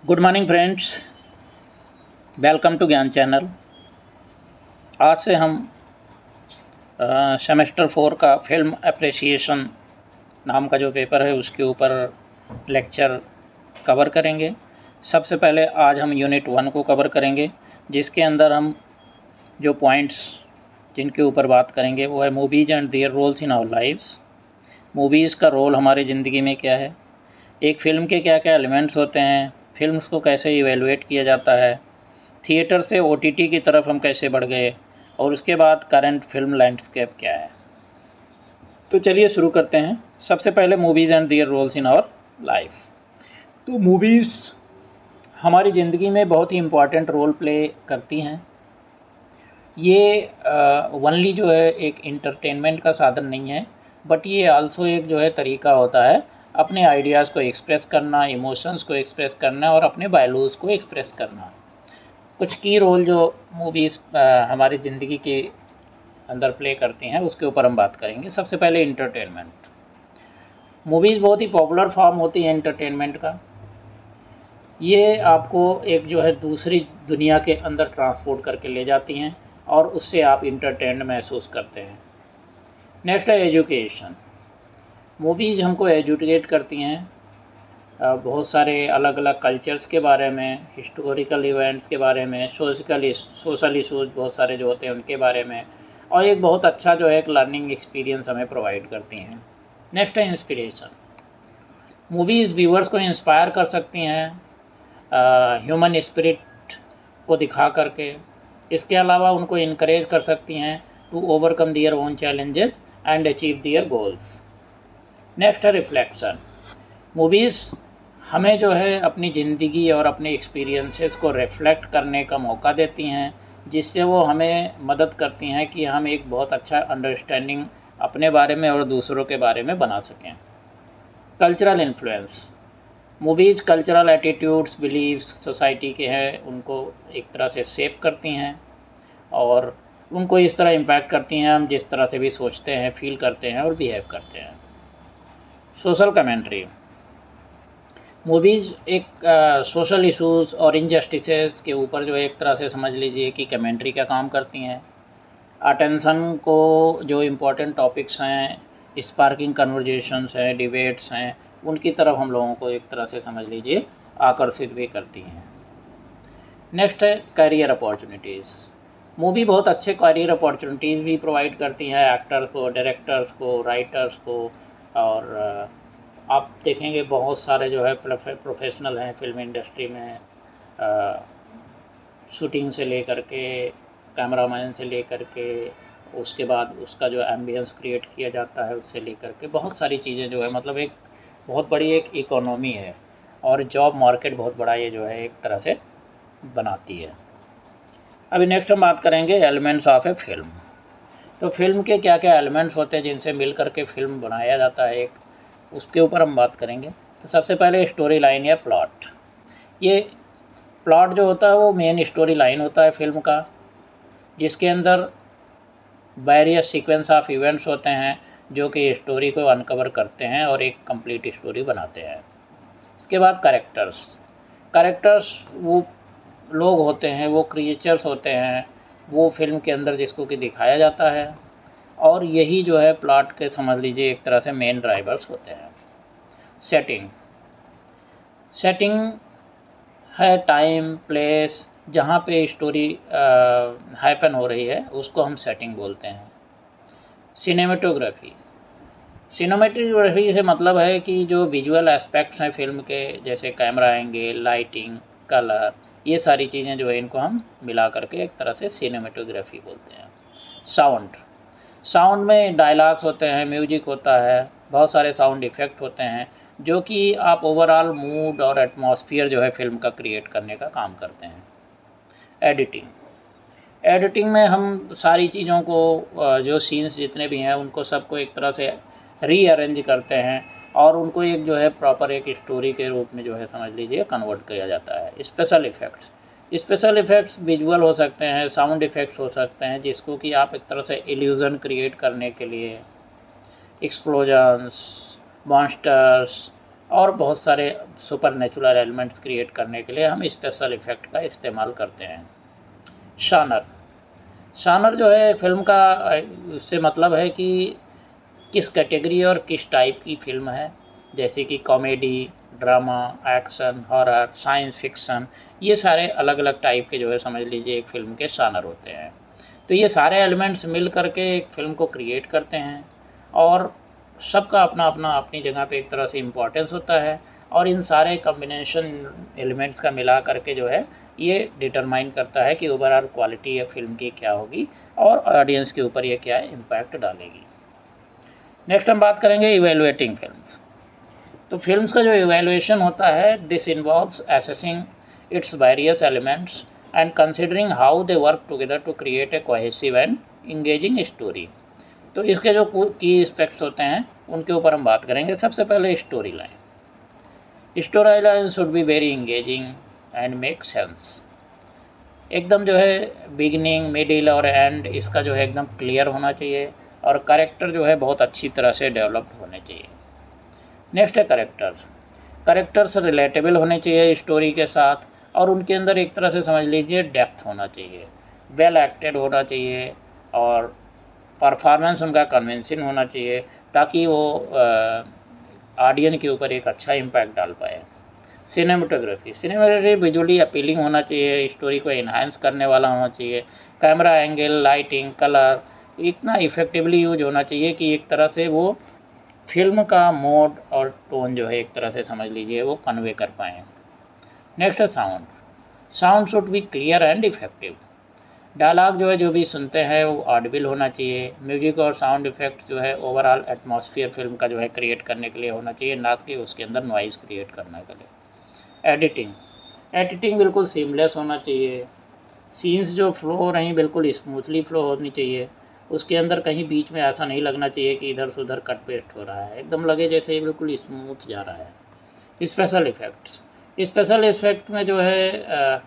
Good morning friends, welcome to Gyan channel. आज से हम सेमेस्टर 4 का फिल्म अप्रिसिएशन नाम का जो पेपर है उसके ऊपर लेक्चर कवर करेंगे। सबसे पहले आज हम यूनिट 1 को कवर करेंगे, जिसके अंदर हम जो पॉइंट्स जिनके ऊपर बात करेंगे वो है movies and their roles in our lives. Movies का रोल हमारी ज़िंदगी में क्या है, एक फ़िल्म के क्या क्या एलिमेंट्स होते हैं, फिल्म्स को कैसे इवेलुएट किया जाता है, थिएटर से ओटीटी की तरफ हम कैसे बढ़ गए, और उसके बाद करंट फिल्म लैंडस्केप क्या है। तो चलिए शुरू करते हैं। सबसे पहले movies and their roles in our life. तो मूवीज़ हमारी ज़िंदगी में बहुत ही इम्पॉर्टेंट रोल प्ले करती हैं। ये ओनली जो है एक इंटरटेनमेंट का साधन नहीं है, बट ये आल्सो एक जो है तरीका होता है अपने आइडियाज़ को एक्सप्रेस करना, इमोशंस को एक्सप्रेस करना और अपने वैल्यूज़ को एक्सप्रेस करना। कुछ की रोल जो मूवीज़ हमारी ज़िंदगी के अंदर प्ले करती हैं उसके ऊपर हम बात करेंगे। सबसे पहले इंटरटेनमेंट। मूवीज़ बहुत ही पॉपुलर फॉर्म होती है एंटरटेनमेंट का। ये आपको एक जो है दूसरी दुनिया के अंदर ट्रांसपोर्ट करके ले जाती हैं और उससे आप इंटरटेन्ड महसूस करते हैं। नेक्स्ट है एजुकेशन। मूवीज़ हमको एजुकेट करती हैं बहुत सारे अलग अलग कल्चर्स के बारे में, हिस्टोरिकल इवेंट्स के बारे में, सोशल इशूज़ बहुत सारे जो होते हैं उनके बारे में, और एक बहुत अच्छा जो है एक लर्निंग एक्सपीरियंस हमें प्रोवाइड करती हैं। नेक्स्ट है इंस्पिरेशन। मूवीज़ व्यूअर्स को इंस्पायर कर सकती हैं ह्यूमन स्पिरिट को दिखा करके। इसके अलावा उनको इनकरेज कर सकती हैं to overcome their own challenges and achieve their goals. Next है रिफ्लेक्शन। मूवीज़ हमें जो है अपनी ज़िंदगी और अपने एक्सपीरियंसेस को रिफ़्लेक्ट करने का मौका देती हैं, जिससे वो हमें मदद करती हैं कि हम एक बहुत अच्छा अंडरस्टैंडिंग अपने बारे में और दूसरों के बारे में बना सकें। Cultural influence. Movies cultural attitudes, beliefs society के हैं उनको एक तरह से शेप करती हैं और उनको इस तरह इम्पैक्ट करती हैं हम जिस तरह से भी सोचते हैं, फील करते हैं और बिहेव करते हैं। Social commentary. मूवीज़ एक सोशल इश्यूज़ और इनजस्टिसेस के ऊपर जो एक तरह से समझ लीजिए कि कमेंट्री का काम करती हैं। अटेंशन को जो इम्पोर्टेंट टॉपिक्स हैं, स्पार्किंग कन्वर्जेशंस हैं, डिबेट्स हैं, उनकी तरफ हम लोगों को एक तरह से समझ लीजिए आकर्षित भी करती हैं। नेक्स्ट है करियर अपॉर्चुनिटीज़। मूवी बहुत अच्छे करियर अपॉर्चुनिटीज़ भी प्रोवाइड करती हैं एक्टर्स को, डायरेक्टर्स को, राइटर्स को, और आप देखेंगे बहुत सारे जो है प्रोफेशनल हैं फिल्म इंडस्ट्री में, शूटिंग से लेकर के, कैमरामैन से लेकर के, उसके बाद उसका जो एम्बियंस क्रिएट किया जाता है उससे लेकर के बहुत सारी चीज़ें जो है, मतलब एक बहुत बड़ी एक इकोनॉमी है और जॉब मार्केट बहुत बड़ा ये जो है एक तरह से बनाती है। अभी नेक्स्ट हम बात करेंगे एलिमेंट्स ऑफ ए फिल्म। तो फिल्म के क्या क्या एलिमेंट्स होते हैं जिनसे मिल करके फिल्म बनाया जाता है, एक उसके ऊपर हम बात करेंगे। तो सबसे पहले स्टोरी लाइन या प्लॉट। ये प्लॉट जो होता है वो मेन स्टोरी लाइन होता है फिल्म का, जिसके अंदर वेरियस सीक्वेंस ऑफ इवेंट्स होते हैं जो कि स्टोरी को अनकवर करते हैं और एक कंप्लीट स्टोरी बनाते हैं। इसके बाद कैरेक्टर्स वो लोग होते हैं, वो क्रिएचर्स होते हैं, वो फिल्म के अंदर जिसको कि दिखाया जाता है, और यही जो है प्लॉट के समझ लीजिए एक तरह से मेन ड्राइवर्स होते हैं। सेटिंग है टाइम प्लेस जहाँ पे स्टोरी हैपन हो रही है उसको हम सेटिंग बोलते हैं। सिनेमेटोग्राफी से मतलब है कि जो विजुअल एस्पेक्ट्स हैं फिल्म के, जैसे कैमरा एंगल, लाइटिंग, कलर, ये सारी चीज़ें जो है इनको हम मिला करके एक तरह से सिनेमेटोग्राफी बोलते हैं। साउंड में डायलॉग्स होते हैं, म्यूजिक होता है, बहुत सारे साउंड इफ़ेक्ट होते हैं जो कि आप ओवरऑल मूड और एटमॉस्फेयर जो है फिल्म का क्रिएट करने का काम करते हैं। एडिटिंग में हम सारी चीज़ों को जो सीन्स जितने भी हैं उनको सबको एक तरह से रीअरेंज करते हैं और उनको एक जो है प्रॉपर एक स्टोरी के रूप में जो है समझ लीजिए कन्वर्ट किया जाता है। स्पेशल इफ़ेक्ट्स विजुअल हो सकते हैं, साउंड इफ़ेक्ट्स हो सकते हैं, जिसको कि आप एक तरह से इल्यूज़न क्रिएट करने के लिए एक्सप्लोजन्स, मॉन्स्टर्स और बहुत सारे सुपर नेचुरल एलिमेंट्स क्रिएट करने के लिए हम स्पेशल इफ़ेक्ट का इस्तेमाल करते हैं। शानर, शानर जो है फिल्म का उससे मतलब है कि किस कैटेगरी और किस टाइप की फ़िल्म है, जैसे कि comedy, drama, action, horror, science fiction, ये सारे अलग अलग टाइप के जो है समझ लीजिए एक फ़िल्म के शानर होते हैं। तो ये सारे एलिमेंट्स मिल करके एक फ़िल्म को क्रिएट करते हैं और सबका अपना अपना अपनी जगह पे एक तरह से इम्पोर्टेंस होता है और इन सारे कॉम्बिनेशन एलिमेंट्स का मिला करके जो है ये डिटरमाइन करता है कि ओवरऑल क्वालिटी या फिल्म की क्या होगी और ऑडियंस के ऊपर ये क्या इम्पैक्ट डालेगी। नेक्स्ट हम बात करेंगे इवेलुएटिंग फिल्म्स। तो फिल्म्स का जो इवेलुएशन होता है, this involves assessing its various elements and considering how they work together to create a cohesive and engaging story. तो इसके जो की एस्पेक्ट्स होते हैं उनके ऊपर हम बात करेंगे। सबसे पहले story line. Story line should be very engaging and make sense. एकदम जो है बिगिनिंग, मिडिल और एंड इसका जो है एकदम क्लियर होना चाहिए और कैरेक्टर जो है बहुत अच्छी तरह से डेवलप्ड होने चाहिए। नेक्स्ट है कैरेक्टर्स। कैरेक्टर्स रिलेटेबल होने चाहिए स्टोरी के साथ और उनके अंदर एक तरह से समझ लीजिए डेप्थ होना चाहिए, वेल एक्टेड होना चाहिए और परफॉर्मेंस उनका कन्विंसिंग होना चाहिए ताकि वो ऑडियंस के ऊपर एक अच्छा इम्पैक्ट डाल पाए। सिनेमेटोग्राफी विजुअली अपीलिंग होना चाहिए, स्टोरी को इन्हांस करने वाला होना चाहिए। कैमरा एंगल, लाइटिंग, कलर इतना इफ़ेक्टिवली यूज होना चाहिए कि एक तरह से वो फिल्म का मोड और टोन जो है एक तरह से समझ लीजिए वो कन्वे कर पाएँ। नेक्स्ट है sound. Sound should be clear and effective. Dialogue जो है जो भी सुनते हैं वो ऑडिबल होना चाहिए। म्यूजिक और साउंड इफेक्ट जो है ओवरऑल एटमॉस्फेयर फिल्म का जो है क्रिएट करने के लिए होना चाहिए, ना कि उसके अंदर नॉइज़ क्रिएट करने के लिए। एडिटिंग बिल्कुल सीमलेस होना चाहिए। सीन्स जो फ्लो हो रही बिल्कुल स्मूथली फ्लो होनी चाहिए। उसके अंदर कहीं बीच में ऐसा नहीं लगना चाहिए कि इधर से उधर कट पेस्ट हो रहा है, एकदम लगे जैसे बिल्कुल स्मूथ जा रहा है। स्पेशल इफ़ेक्ट में जो है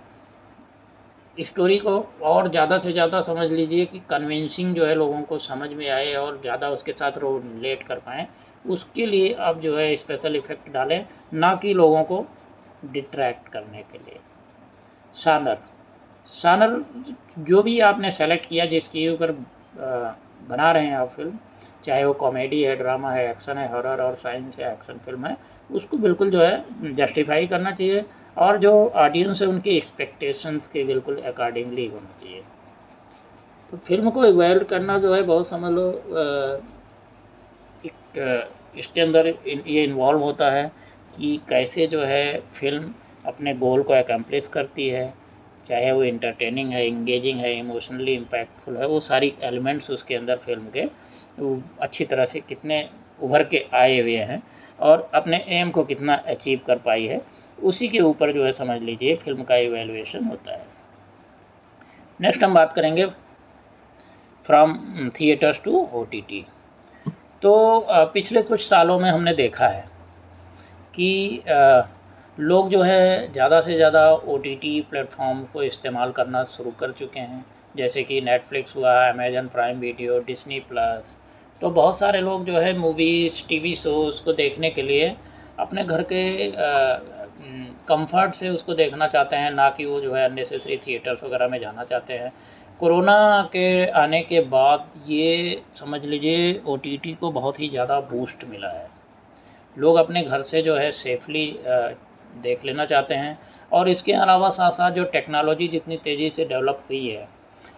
स्टोरी को और ज़्यादा से ज़्यादा समझ लीजिए कि कन्विंसिंग जो है लोगों को समझ में आए और ज़्यादा उसके साथ रिलेट कर पाएँ, उसके लिए आप जो है स्पेशल इफ़ेक्ट डालें, ना कि लोगों को डिट्रैक्ट करने के लिए। शानर जो भी आपने सेलेक्ट किया जिसके ऊपर बना रहे हैं आप फिल्म, चाहे वो कॉमेडी है, ड्रामा है, एक्शन है, हॉरर और साइंस है, एक्शन फिल्म है, उसको बिल्कुल जो है जस्टिफाई करना चाहिए और जो ऑडियंस है उनकी एक्सपेक्टेशंस के बिल्कुल अकॉर्डिंगली होना चाहिए। तो फिल्म को इवैल्यूएट करना जो है बहुत समझ लो इसके अंदर ये इन्वॉल्व होता है कि कैसे जो है फिल्म अपने गोल को एकम्प्लिश करती है, चाहे वो इंटरटेनिंग है, इंगेजिंग है, इमोशनली इम्पैक्टफुल है, वो सारी एलिमेंट्स उसके अंदर फिल्म के अच्छी तरह से कितने उभर के आए हुए हैं और अपने एम को कितना अचीव कर पाई है, उसी के ऊपर जो है समझ लीजिए फिल्म का इवैल्यूएशन होता है। नेक्स्ट हम बात करेंगे फ्रॉम थिएटर्स टू OTT। तो पिछले कुछ सालों में हमने देखा है कि लोग जो है ज़्यादा से ज़्यादा OTT प्लेटफॉर्म को इस्तेमाल करना शुरू कर चुके हैं, जैसे कि नेटफ्लिक्स हुआ, Amazon prime video, Disney plus. तो बहुत सारे लोग जो है मूवीज़, टीवी शोज़ को देखने के लिए अपने घर के कंफर्ट से उसको देखना चाहते हैं, ना कि वो जो है अननेसेसरी थिएटर्स वगैरह में जाना चाहते हैं। कोरोना के आने के बाद ये समझ लीजिए OTT को बहुत ही ज़्यादा बूस्ट मिला है। लोग अपने घर से जो है सेफली देख लेना चाहते हैं और इसके अलावा साथ साथ जो टेक्नोलॉजी जितनी तेज़ी से डेवलप हुई है,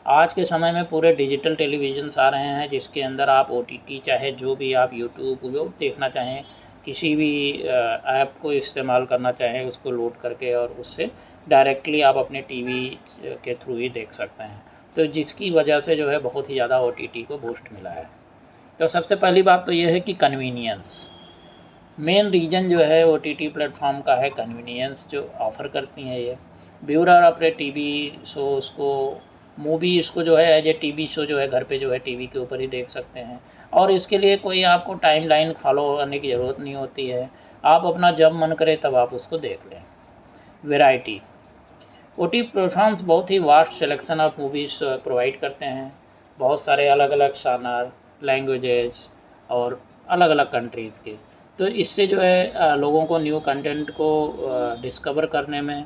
आज के समय में पूरे डिजिटल टेलीविज़न्स आ रहे हैं जिसके अंदर आप OTT चाहे जो भी आप यूट्यूब जो देखना चाहें, किसी भी ऐप को इस्तेमाल करना चाहें उसको लोड करके और उससे डायरेक्टली आप अपने टीवी के थ्रू ही देख सकते हैं। तो जिसकी वजह से जो है बहुत ही ज़्यादा OTT को बूस्ट मिला है। तो सबसे पहली बात तो ये है कि कन्वीनियंस, मेन रीज़न जो है OTT प्लेटफॉर्म का है कन्वीनियंस जो ऑफ़र करती हैं ये। व्यूअर अपने टीवी शोज़ को, मूवीज़ को जो है एज ए टीवी शो जो है घर पे जो है टीवी के ऊपर ही देख सकते हैं और इसके लिए कोई आपको टाइमलाइन फॉलो करने की ज़रूरत नहीं होती है। आप अपना जब मन करे तब आप उसको देख लें। वैरायटी, OTT प्लेटफॉर्म्स बहुत ही vast selection of movies provide करते हैं, बहुत सारे अलग अलग शानर, लैंग्वेजेस और अलग अलग कंट्रीज़ के। तो इससे जो है लोगों को न्यू कंटेंट को डिस्कवर करने में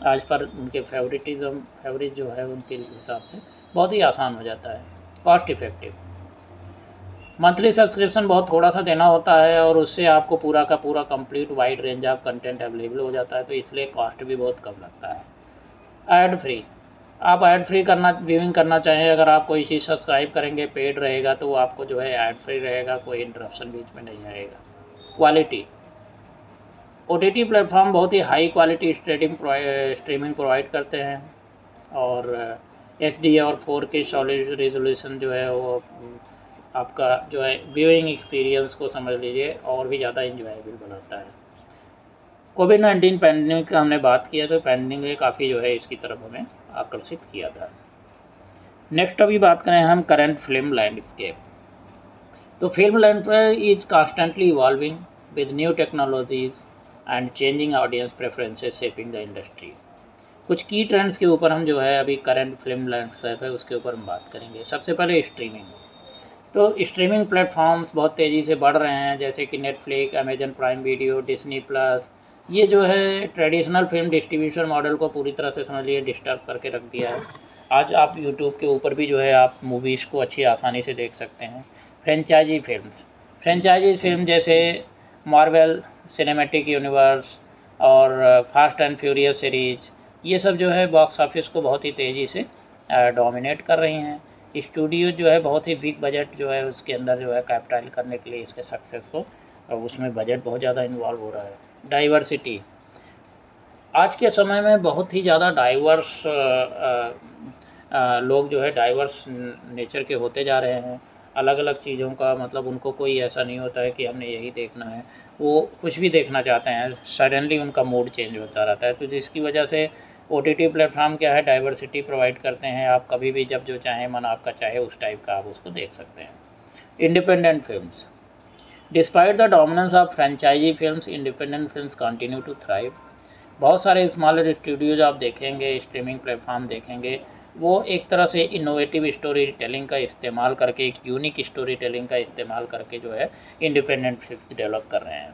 आज पर उनके फेवरेट जो है उनके हिसाब से बहुत ही आसान हो जाता है, कॉस्ट इफ़ेक्टिव। मंथली सब्सक्रिप्शन बहुत थोड़ा सा देना होता है और उससे आपको पूरा का पूरा complete wide range of content available हो जाता है, तो इसलिए कॉस्ट भी बहुत कम लगता है। ऐड फ्री, आप ऐड फ्री व्यूइंग करना चाहें, अगर आप कोई चीज़ सब्सक्राइब करेंगे पेड रहेगा तो आपको जो है ऐड फ्री रहेगा, कोई इंटरप्शन बीच में नहीं आएगा। क्वालिटी, OTT प्लेटफॉर्म बहुत ही हाई क्वालिटी स्ट्रीमिंग प्रोवाइड करते हैं और HD और 4K सॉलिड रेजोल्यूशन जो है वो आपका जो है व्यूइंग एक्सपीरियंस को समझ लीजिए और भी ज़्यादा इंजॉयबल बनाता है। कोविड-19 पैंडेमिक का हमने बात किया, तो पैंडेमिक ने काफ़ी जो है इसकी तरफ हमें आकर्षित किया था। नेक्स्ट अभी बात करें हम करंट फिल्म लैंडस्केप। तो film landscape is constantly evolving with new technologies and changing audience preferences shaping the industry. कुछ की ट्रेंड्स के ऊपर हम जो है अभी करंट फिल्म लैंडस्केप है उसके ऊपर हम बात करेंगे। सबसे पहले स्ट्रीमिंग। तो स्ट्रीमिंग प्लेटफॉर्म्स बहुत तेज़ी से बढ़ रहे हैं, जैसे कि Netflix, Amazon prime video, Disney plus. ये जो है ट्रेडिशनल फिल्म डिस्ट्रीब्यूशन मॉडल को पूरी तरह से समझ लिए डिस्टर्ब करके रख दिया है। आज आप यूट्यूब के ऊपर भी जो है आप मूवीज़ को अच्छी आसानी से देख सकते हैं। फ्रेंचाइजी फिल्म जैसे मार्वल सिनेमैटिक यूनिवर्स और फास्ट एंड फ्यूरियस सीरीज, ये सब जो है बॉक्स ऑफिस को बहुत ही तेज़ी से डोमिनेट कर रही हैं। स्टूडियो जो है बहुत ही बिग बजट जो है उसके अंदर जो है कैपिटल करने के लिए इसके सक्सेस को, उसमें बजट बहुत ज़्यादा इन्वॉल्व हो रहा है। डाइवर्सिटी, आज के समय में बहुत ही ज़्यादा डाइवर्स लोग जो है डाइवर्स नेचर के होते जा रहे हैं। अलग अलग चीज़ों का मतलब उनको कोई ऐसा नहीं होता है कि हमने यही देखना है, वो कुछ भी देखना चाहते हैं, सडनली उनका मूड चेंज होता रहता है। तो जिसकी वजह से OTT प्लेटफॉर्म क्या है, डाइवर्सिटी प्रोवाइड करते हैं। आप कभी भी जब जो चाहें मन आपका चाहे उस टाइप का आप उसको देख सकते हैं। Independent films, despite the dominance of franchise films, independent films continue to thrive. बहुत सारे स्मॉलर स्टूडियोज आप देखेंगे, स्ट्रीमिंग प्लेटफॉर्म देखेंगे, वो एक तरह से इनोवेटिव स्टोरी टेलिंग का इस्तेमाल करके, एक यूनिक स्टोरी टेलिंग का इस्तेमाल करके जो है इंडिपेंडेंट फिल्म्स डेवलप कर रहे हैं।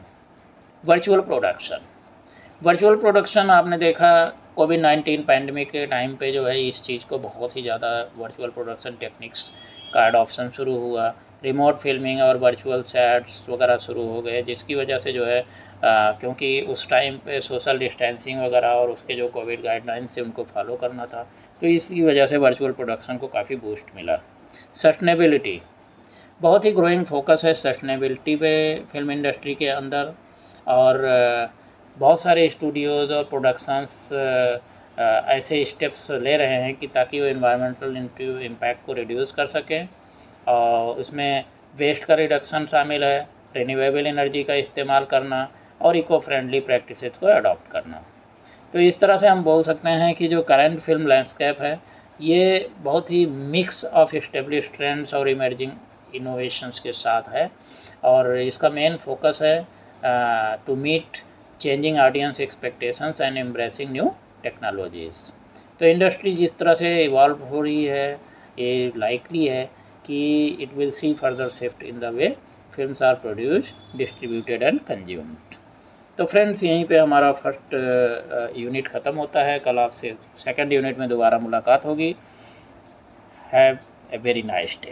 वर्चुअल प्रोडक्शन आपने देखा कोविड-19 पैंडेमिक के टाइम पे जो है इस चीज़ को बहुत ही ज़्यादा वर्चुअल प्रोडक्शन टेक्निक्स का एडॉप्शन शुरू हुआ। रिमोट फिल्मिंग और वर्चुअल सेट्स वगैरह शुरू हो गए, जिसकी वजह से जो है क्योंकि उस टाइम पे सोशल डिस्टेंसिंग वगैरह और उसके जो कोविड गाइडलाइंस थे उनको फॉलो करना था, तो इसकी वजह से वर्चुअल प्रोडक्शन को काफ़ी बूस्ट मिला। सस्टेनेबिलिटी, बहुत ही ग्रोइंग फोकस है सस्टेनेबिलिटी पे फिल्म इंडस्ट्री के अंदर, और बहुत सारे स्टूडियोज़ और प्रोडक्शंस ऐसे स्टेप्स ले रहे हैं कि ताकि वो इन्वायरमेंटल इम्पैक्ट को रिड्यूस कर सकें, और उसमें वेस्ट का रिडक्शन शामिल है, रिन्यूएबल एनर्जी का इस्तेमाल करना और इको फ्रेंडली प्रैक्टिसेस को अडॉप्ट करना। तो इस तरह से हम बोल सकते हैं कि जो करंट फिल्म लैंडस्केप है ये बहुत ही मिक्स ऑफ एस्टेब्लिश ट्रेंड्स और इमर्जिंग इनोवेशंस के साथ है, और इसका मेन फोकस है to meet changing audience expectations and embracing new technologies. तो इंडस्ट्री जिस तरह से इवॉल्व हो रही है, ये लाइकली है कि it will see further shift in the way films are produced, distributed and consumed. तो फ्रेंड्स यहीं पे हमारा फर्स्ट यूनिट ख़त्म होता है। कल आपसे सेकंड यूनिट में दोबारा मुलाकात होगी। Have a very nice day.